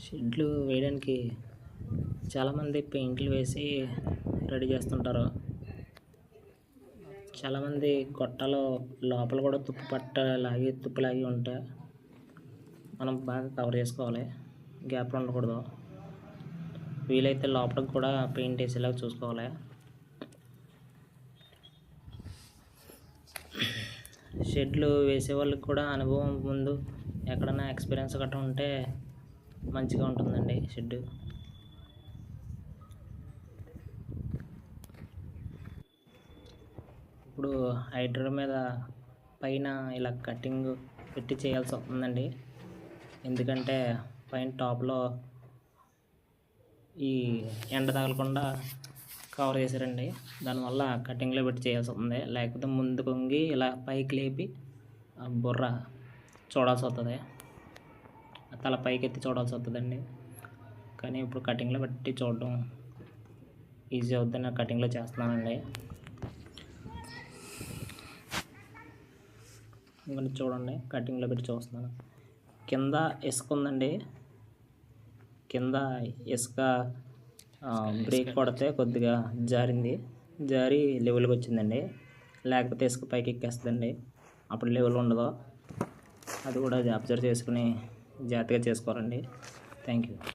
షెడ్లు వేయడానికి చాలామంది పెయింట్లు వేసి రెడీ చేస్తుంటారు. చాలామంది గొట్టాలు లోపల కూడా తుప్పు లాగి ఉంటే మనం బాగా కవర్ చేసుకోవాలి, గ్యాప్లు ఉండకూడదు. వీలైతే లోపలికి కూడా పెయింట్ వేసేలాగా చూసుకోవాలి. షెడ్లు వేసే వాళ్ళకి కూడా అనుభవం ముందు ఎక్కడైనా ఎక్స్పీరియన్స్ గట్రా ఉంటే మంచిగా ఉంటుందండి షెడ్. ఇప్పుడు హైడ్రర్ మీద పైన ఇలా కటింగ్ పెట్టి చేయాల్సి వస్తుందండి. ఎందుకంటే పైన టాప్లో ఈ ఎండ తగలకుండా కవర్ చేశారండి. దానివల్ల కటింగ్లో పెట్టి చేయాల్సి వస్తుంది. లేకపోతే ముందు కొంగి ఇలా పైకి లేపి బుర్ర చూడాల్సి వస్తుంది, తల పైకి ఎత్తి చూడాల్సి వస్తుందండి. కానీ ఇప్పుడు కటింగ్లో పెట్టి చూడడం ఈజీ అవుతుంది. నేను కటింగ్లో చేస్తున్నానండి. ఇంకా చూడండి, కటింగ్లో పెట్టి చూస్తున్నాను. కింద ఇసుక ఉందండి. కింద ఇసుక బ్రేక్ కొడితే కొద్దిగా జారి లెవెల్కి వచ్చిందండి. లేకపోతే ఇసుక పైకి ఎక్కేస్తుందండి, అప్పుడు లెవెల్ ఉండదు. అది కూడా అబ్జర్వ్ చేసుకుని జాగ్రత్తగా చేసుకోవాలండి. Thank you.